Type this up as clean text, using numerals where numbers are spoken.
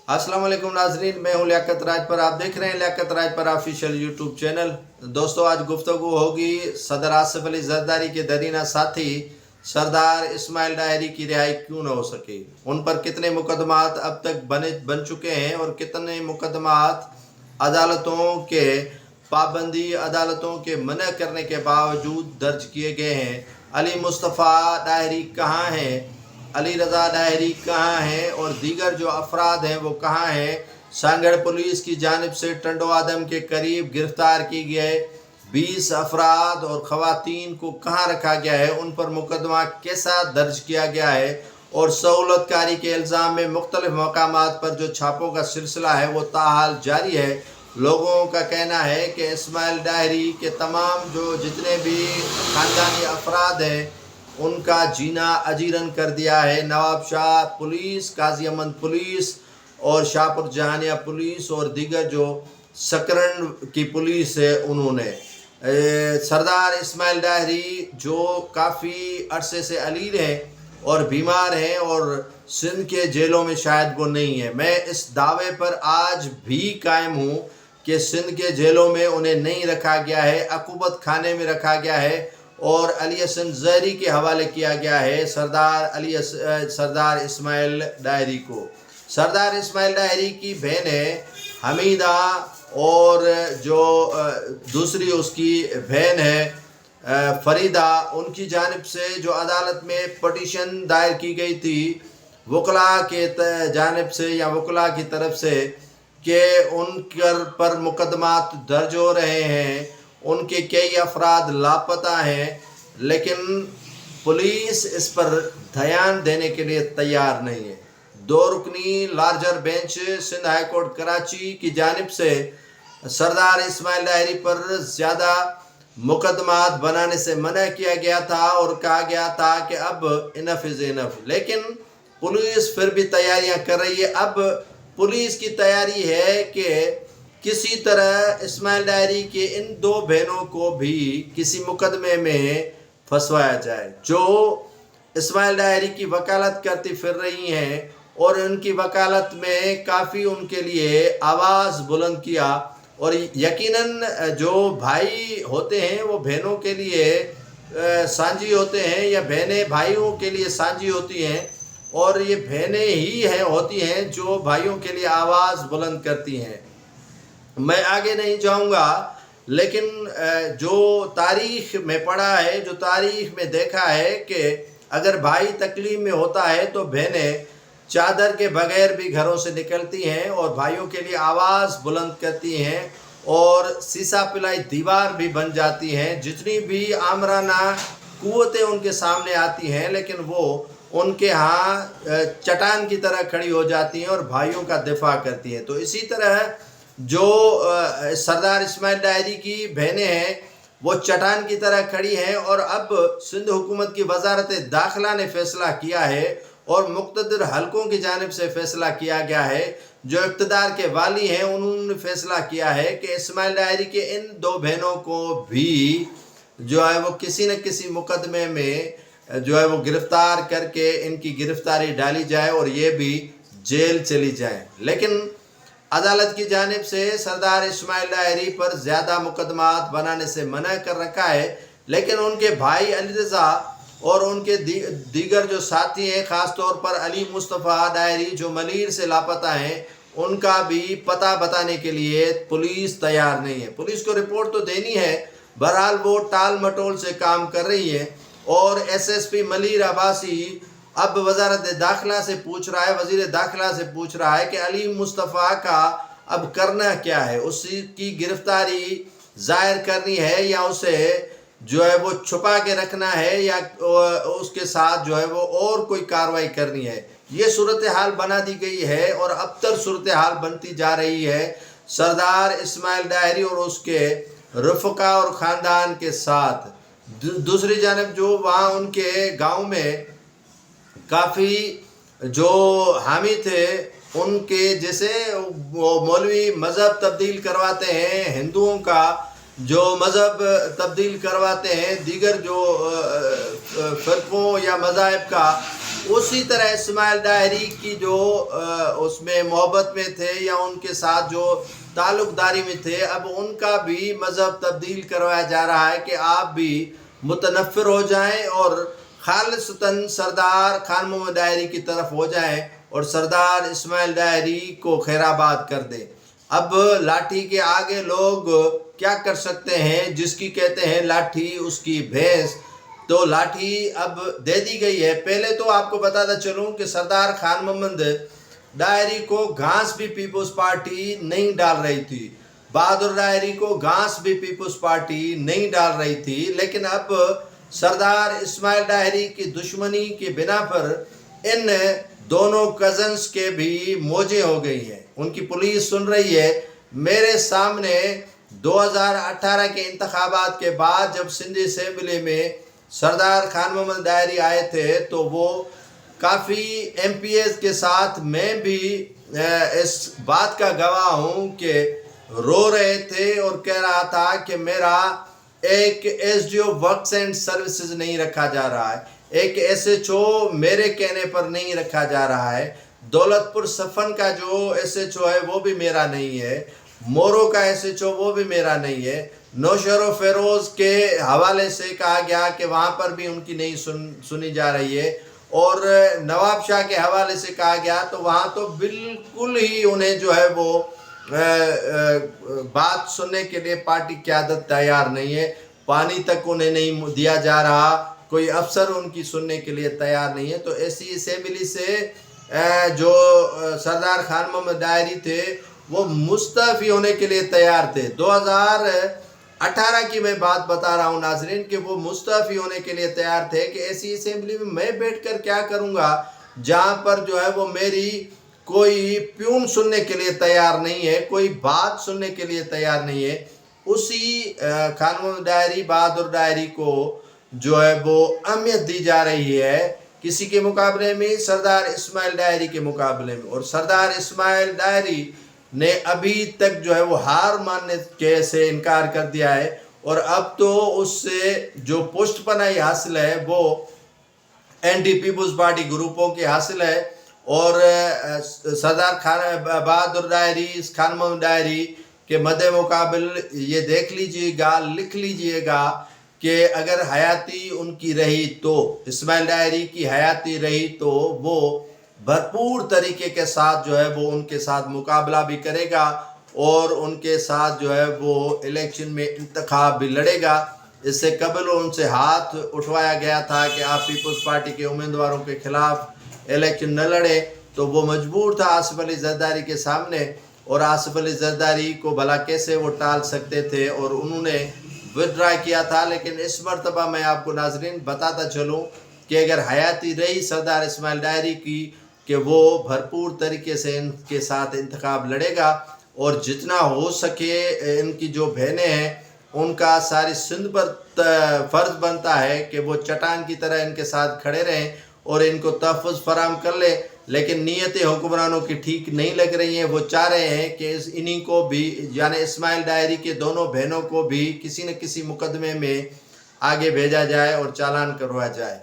अस्सलाम वालेकुम नाजरीन, मैं हूँ लियाकत राज पर। आप देख रहे हैं लियाकत राज पर ऑफिशियल यूट्यूब चैनल। दोस्तों, आज गुफ्तगू होगी सदर आसिफ अली जरदारी के दरीना साथी सरदार इस्माइल डायरी की रिहाई क्यों न हो सके, उन पर कितने मुकदमात अब तक बन चुके हैं और कितने मुकदमात अदालतों के पाबंदी, अदालतों के मना करने के बावजूद दर्ज किए गए हैं। अली मुस्तफ़ा डायरी कहाँ हैं, अली रज़ा डायरी कहाँ हैं और दीगर जो अफराद हैं वो कहाँ हैं। सांगड़ पुलिस की जानिब से टंडो आदम के करीब गिरफ्तार की गए 20 अफराद और ख़वातीन को कहाँ रखा गया है, उन पर मुकदमा कैसा दर्ज किया गया है और सहूलतकारी के इल्ज़ाम में मुख्तलिफ मकामात पर जो छापों का सिलसिला है वो ताहाल जारी है। लोगों का कहना है कि इस्माइल डायरी के तमाम जो जितने भी ख़ानदानी अफराद हैं उनका जीना अजीरन कर दिया है। नवाब शाह पुलिस, काजी अमन पुलिस और शाहपुर जहानिया पुलिस और दीगर जो सकरन की पुलिस है उन्होंने सरदार इस्माइल डायरी जो काफ़ी अरसे से अलील हैं और बीमार हैं और सिंध के जेलों में शायद वो नहीं है। मैं इस दावे पर आज भी कायम हूँ कि सिंध के जेलों में उन्हें नहीं रखा गया है, अकूबत खाने में रखा गया है और अली हसन ज़हरी के हवाले किया गया है सरदार इस्माइल डायरी को। सरदार इस्माइल डायरी की बहन है हमीदा और जो दूसरी उसकी बहन है फरीदा, उनकी जानिब से जो अदालत में पटिशन दायर की गई थी वकला के जानिब से या वकला की तरफ से कि उन पर मुकदमात दर्ज हो रहे हैं, उनके कई अफराद लापता हैं, लेकिन पुलिस इस पर ध्यान देने के लिए तैयार नहीं है। 2 रुकनी larger bench Sindh high court Karachi की जानिब से सरदार इस्माइल डायरी पर ज़्यादा मुकदमात बनाने से मना किया गया था और कहा गया था कि अब इनफ इज़ इनफ, लेकिन पुलिस फिर भी तैयारियां कर रही है। अब पुलिस की तैयारी है कि किसी तरह इस्माइल डायरी के इन 2 बहनों को भी किसी मुकदमे में फंसवाया जाए जो इस्माइल डायरी की वकालत करती फिर रही हैं और उनकी वकालत में काफ़ी उनके लिए आवाज़ बुलंद किया। और यकीनन जो भाई होते हैं वो बहनों के लिए सांझी होते हैं या बहनें भाइयों के लिए सांझी होती हैं और ये बहनें ही होती हैं जो भाइयों के लिए आवाज़ बुलंद करती हैं। मैं आगे नहीं जाऊंगा, लेकिन जो तारीख़ में पढ़ा है, जो तारीख़ में देखा है कि अगर भाई तकलीफ में होता है तो बहनें चादर के बगैर भी घरों से निकलती हैं और भाइयों के लिए आवाज़ बुलंद करती हैं और सीसा पिलाई दीवार भी बन जाती हैं। जितनी भी आमराना कुव्वतें उनके सामने आती हैं, लेकिन वो उनके यहाँ चट्टान की तरह खड़ी हो जाती हैं और भाइयों का दिफा करती हैं। तो इसी तरह जो सरदार इस्माइल डायरी की बहनें हैं वो चट्टान की तरह खड़ी हैं और अब सिंध हुकूमत की वजारत दाखिला ने फैसला किया है और मुक़्तदर हलकों की जानिब से फैसला किया गया है, जो इक़्तिदार के वाली हैं उन्होंने फैसला किया है कि इस्माइल डायरी के इन 2 बहनों को भी जो है वो किसी न किसी मुकदमे में जो है वो गिरफ़्तार करके इनकी गिरफ़्तारी डाली जाए और ये भी जेल चली जाए। लेकिन अदालत की जानिब से सरदार इस्माइल डायरी पर ज़्यादा मुकदमात बनाने से मना कर रखा है, लेकिन उनके भाई अली रज़ा और उनके दीगर जो साथी हैं, ख़ास तौर पर अली मुस्तफ़ा डायरी जो मलीर से लापता हैं, उनका भी पता बताने के लिए पुलिस तैयार नहीं है। पुलिस को रिपोर्ट तो देनी है, बहरहाल वो टाल मटोल से काम कर रही है और SSP मलीर अब्बासी अब वजारत दाखिला से पूछ रहा है, वज़ीर दाखिला से पूछ रहा है कि अली मुस्तफ़ा का अब करना क्या है, उसकी गिरफ़्तारी ज़ाहिर करनी है या उसे जो है वो छुपा के रखना है या उसके साथ जो है वो और कोई कार्रवाई करनी है। ये सूरत हाल बना दी गई है और अब तक सूरत हाल बनती जा रही है सरदार इस्माइल डायरी और उसके रफ़का और ख़ानदान के साथ। दूसरी जानब जो वहाँ उनके गांव में काफ़ी जो हामी थे उनके, जैसे वो मौलवी मज़हब तब्दील करवाते हैं, हिंदुओं का जो मज़हब तब्दील करवाते हैं, दीगर जो फ़िरक़ों या मज़ाहिब का اسی طرح اسماعیل ڈاہری کی جو اس میں محبت میں تھے یا ان کے ساتھ جو تعلق داری میں تھے، اب ان کا بھی مذہب تبدیل کروایا جا رہا ہے کہ آپ بھی متنفر ہو جائیں اور خالصتاً سردار خان محمد ڈاہری کی طرف ہو جائیں اور سردار اسماعیل ڈاہری کو خیرآباد کر دیں۔ اب لاٹھی کے آگے لوگ کیا کر سکتے ہیں؟ جس کی کہتے ہیں لاٹھی اس کی بھینس، تو لاٹھی اب دے دی گئی ہے۔ پہلے تو آپ کو بتاتا چلوں کہ سردار خان محمد ڈاہری کو گھاس بھی پیپلز پارٹی نہیں ڈال رہی تھی، بہادر ڈاہری کو گھاس بھی پیپلز پارٹی نہیں ڈال رہی تھی، لیکن اب سردار اسماعیل ڈاہری کی دشمنی کی بنا پر ان دونوں کزنز کے بھی موجیں ہو گئی ہیں۔ ان کی پولیس سن رہی ہے۔ میرے سامنے 2018 کے انتخابات کے بعد جب سندھ اسمبلی میں سردار خان محمد ڈاہری آئے تھے تو وہ کافی ایم پی ایز کے ساتھ میں بھی اس بات کا گواہ ہوں کہ رو رہے تھے اور کہہ رہا تھا کہ میرا ایک S D O works and services نہیں رکھا جا رہا ہے، ایک ایس ایچ او میرے کہنے پر نہیں رکھا جا رہا ہے، دولت پور صفن کا جو ایس ایچ او ہے وہ بھی میرا نہیں ہے، مورو کا ایس ایچ او وہ بھی میرا نہیں ہے۔ نوشہر و فیروز کے حوالے سے کہا گیا کہ وہاں پر بھی ان کی نہیں سنی جا رہی ہے، اور نواب شاہ کے حوالے سے کہا گیا تو وہاں تو بالکل ہی انہیں جو ہے وہ بات سننے کے لیے پارٹی قیادت تیار نہیں ہے، پانی تک انہیں نہیں دیا جا رہا، کوئی افسر ان کی سننے کے لیے تیار نہیں ہے۔ تو ایسی اسمبلی سے جو سردار خان محمد ڈاہری تھے وہ مستعفی ہونے کے لیے تیار تھے۔ 2018 کی میں بات بتا رہا ہوں ناظرین کہ وہ مستعفی ہونے کے لیے تیار تھے کہ ایسی اسمبلی میں بیٹھ کر کیا کروں گا جہاں پر جو ہے وہ میری کوئی پیون سننے کے لیے تیار نہیں ہے، کوئی بات سننے کے لیے تیار نہیں ہے۔ اسی خان محمد ڈاہری، بہادر ڈاہری کو جو ہے وہ اہمیت دی جا رہی ہے کسی کے مقابلے میں، سردار اسماعیل ڈاہری کے مقابلے میں، اور سردار اسماعیل ڈاہری نے ابھی تک جو ہے وہ ہار ماننے کے سے انکار کر دیا ہے، اور اب تو اس سے جو پشت پناہی حاصل ہے وہ اینٹی پیپلز پارٹی گروپوں کی حاصل ہے، اور سردار بہادر ڈاہری، خان محمد ڈاہری کے مد مقابل یہ دیکھ لیجئے گا، لکھ لیجئے گا کہ اگر حیاتی ان کی رہی تو، اسماعیل ڈاہری کی حیاتی رہی تو وہ بھرپور طریقے کے ساتھ جو ہے وہ ان کے ساتھ مقابلہ بھی کرے گا اور ان کے ساتھ جو ہے وہ الیکشن میں انتخاب بھی لڑے گا۔ اس سے قبل ان سے ہاتھ اٹھوایا گیا تھا کہ آپ پیپلز پارٹی کے امیدواروں کے خلاف الیکشن نہ لڑے، تو وہ مجبور تھا آصف علی زرداری کے سامنے، اور آصف علی زرداری کو بھلا کیسے وہ ٹال سکتے تھے، اور انہوں نے وڈرا کیا تھا۔ لیکن اس مرتبہ میں آپ کو ناظرین بتاتا چلوں کہ اگر حیاتی رہی سردار اسماعیل ڈاہری کی کہ وہ بھرپور طریقے سے ان کے ساتھ انتخاب لڑے گا، اور جتنا ہو سکے ان کی جو بہنیں ہیں ان کا ساری سندھ پر فرض بنتا ہے کہ وہ چٹان کی طرح ان کے ساتھ کھڑے رہیں اور ان کو تحفظ فراہم کر لیں، لیکن نیتیں حکمرانوں کی ٹھیک نہیں لگ رہی ہیں۔ وہ چاہ رہے ہیں کہ انہی کو بھی، یعنی اسماعیل ڈاہری کے دونوں بہنوں کو بھی کسی نہ کسی مقدمے میں آگے بھیجا جائے اور چالان کروایا جائے۔